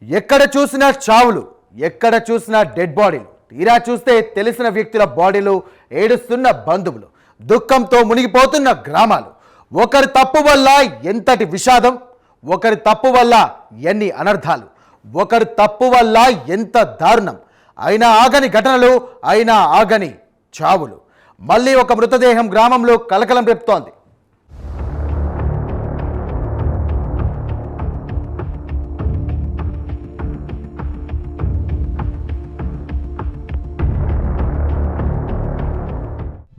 ఎక్కడ చూసినా చావులు, ఎక్కడ చూసినా డెడ్ బాడీలు, తీరా చూస్తే తెలిసిన వ్యక్తుల బాడీలు, ఏడుస్తున్న బంధువులు, దుఃఖంతో మునిగిపోతున్న గ్రామాలు. ఒకరి తప్పు వల్ల ఎంతటి విషాదం, ఒకరి తప్పు వల్ల ఎన్ని అనర్థాలు, ఒకరి తప్పు వల్ల ఎంత దారుణం. అయినా ఆగని ఘటనలు, అయినా ఆగని చావులు. మళ్ళీ ఒక మృతదేహం గ్రామంలో కలకలం రేపుతోంది.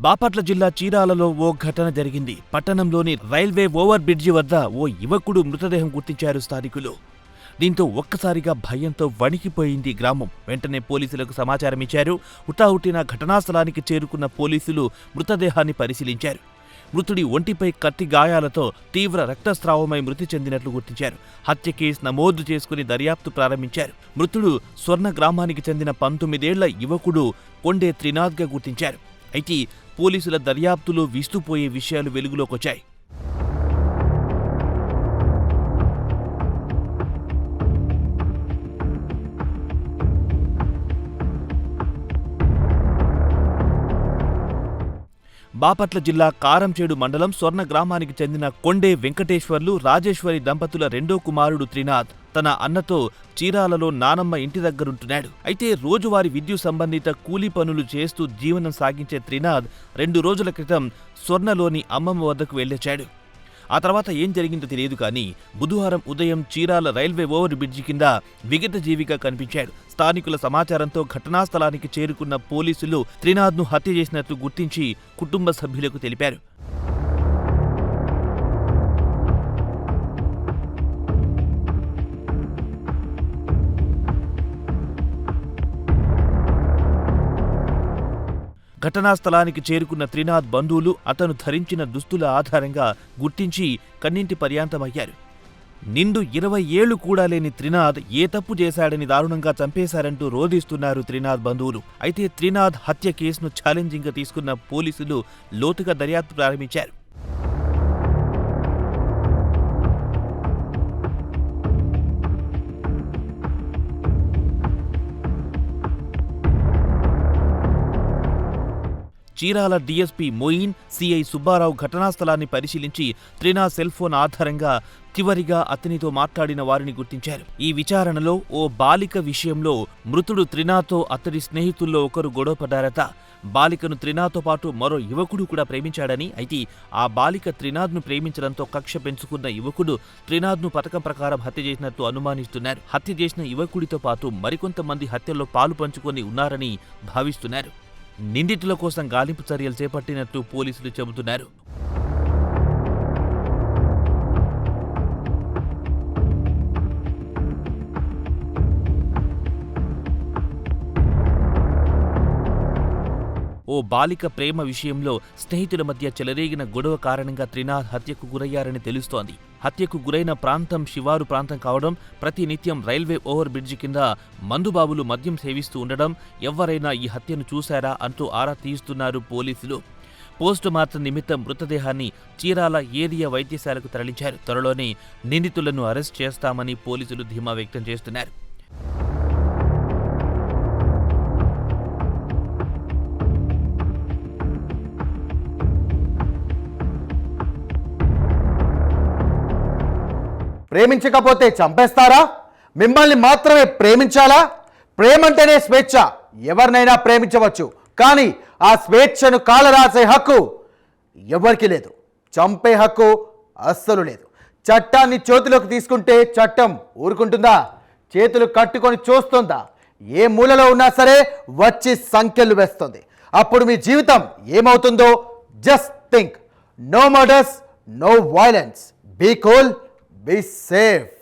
బాపట్ల జిల్లా చీరాలలో ఓ ఘటన జరిగింది. పట్టణంలోని రైల్వే ఓవర్ బ్రిడ్జి వద్ద ఓ యువకుడు మృతదేహం గుర్తించారు స్థానికులు. దీంతో ఒక్కసారిగా భయంతో వణికిపోయింది గ్రామం. వెంటనే పోలీసులకు సమాచారం ఇచ్చారు. హుటాహుటిన ఘటనా స్థలానికి చేరుకున్న పోలీసులు మృతదేహాన్ని పరిశీలించారు. మృతుడి ఒంటిపై కత్తి గాయాలతో తీవ్ర రక్తస్రావమై మృతి చెందినట్లు గుర్తించారు. హత్య కేసు నమోదు చేసుకుని దర్యాప్తు ప్రారంభించారు. మృతుడు స్వర్ణ గ్రామానికి చెందిన 19 ఏళ్ల యువకుడు కొండే త్రినాథ్గా గుర్తించారు. అయితే పోలీసుల దర్యాప్తులో విస్తుపోయే విషయాలు వెలుగులోకొచ్చాయి. బాపట్ల జిల్లా కారంచేడు మండలం స్వర్ణ గ్రామానికి చెందిన కొండే వెంకటేశ్వర్లు, రాజేశ్వరి దంపతుల రెండో కుమారుడు త్రినాథ్ తన అన్నతో చీరాలలో నానమ్మ ఇంటి దగ్గరుంటున్నాడు. అయితే రోజువారీ విద్యుత్ సంబంధిత కూలీ పనులు చేస్తూ జీవనం సాగించే త్రినాథ్ 2 రోజుల క్రితం స్వర్ణలోని అమ్మమ్మ వద్దకు వెళ్ళొచ్చాడు. ఆ తర్వాత ఏం జరిగిందో తెలియదు కానీ బుధవారం ఉదయం చీరాల రైల్వే ఓవర్ బ్రిడ్జి కింద విగత జీవిగా కనిపించాడు. స్థానికుల సమాచారంతో ఘటనా స్థలానికి చేరుకున్న పోలీసులు త్రినాథ్ను హత్య చేసినట్లు గుర్తించి కుటుంబ సభ్యులకు తెలిపారు. ఘటనా స్థలానికి చేరుకున్న త్రినాథ్ బంధువులు అతను ధరించిన దుస్తుల ఆధారంగా గుర్తించి కన్నింటి పర్యాంతమయ్యారు. నిండు 20 ఏళ్లు కూడా లేని త్రినాథ్ ఏ తప్పు చేశాడని దారుణంగా చంపేశారంటూ రోధిస్తున్నారు త్రినాథ్ బంధువులు. అయితే త్రినాథ్ హత్య కేసును ఛాలెంజింగ్గా తీసుకున్న పోలీసులు లోతుగా దర్యాప్తు ప్రారంభించారు. చీరాల డీఎస్పీ మోయిన్, సిఐ సుబ్బారావు ఘటనా స్థలాన్ని పరిశీలించి త్రినాథ్ సెల్ ఫోన్ ఆధారంగా చివరిగా అతనితో మాట్లాడిన వారిని గుర్తించారు. ఈ విచారణలో ఓ బాలిక విషయంలో మృతుడు త్రినాథ్తో అతడి స్నేహితుల్లో ఒకరు గొడవపడ్డారట. బాలికను త్రినాథ్తో పాటు మరో యువకుడు కూడా ప్రేమించాడని, అయితే ఆ బాలిక త్రినాథ్ను ప్రేమించడంతో కక్ష పెంచుకున్న యువకుడు త్రినాథ్ను పథకం ప్రకారం హత్య చేసినట్టు అనుమానిస్తున్నారు. హత్య చేసిన యువకుడితో పాటు మరికొంతమంది హత్యల్లో పాలు పంచుకొని ఉన్నారని భావిస్తున్నారు. నిందితుల కోసం గాలింపు చర్యలు చేపట్టినట్లు పోలీసులు చెబుతున్నారు. ఓ బాలిక ప్రేమ విషయంలో స్నేహితుల మధ్య చెలరేగిన గొడవ కారణంగా త్రినాథ్ హత్యకు గురయ్యారని తెలుస్తోంది. హత్యకు గురైన ప్రాంతం శివారు ప్రాంతం కావడం, ప్రతి నిత్యం రైల్వే ఓవర్ బ్రిడ్జి కింద మందుబాబులు మద్యం సేవిస్తూ ఉండడం, ఎవరైనా ఈ హత్యను చూశారా అంటూ ఆరా తీస్తున్నారు పోలీసులు. పోస్టు మార్టం నిమిత్తం మృతదేహాన్ని చీరాల ఏరియా వైద్యశాలకు తరలించారు. త్వరలోనే నిందితులను అరెస్ట్ చేస్తామని పోలీసులు ధీమా వ్యక్తం చేస్తున్నారు. ప్రేమించకపోతే చంపేస్తారా? మిమ్మల్ని మాత్రమే ప్రేమించాలా? ప్రేమంటేనే స్వేచ్ఛ. ఎవరినైనా ప్రేమించవచ్చు, కానీ ఆ స్వేచ్ఛను కాలరాసే హక్కు ఎవరికి లేదు. చంపే హక్కు అస్సలు లేదు. చట్టాన్ని చేతిలోకి తీసుకుంటే చట్టం ఊరుకుంటుందా? చేతులు కట్టుకొని చూస్తుందా? ఏ మూలలో ఉన్నా సరే వచ్చి సంఖ్యలు వేస్తుంది. అప్పుడు మీ జీవితం ఏమవుతుందో just think. No murders, no violence. Be cool, be safe.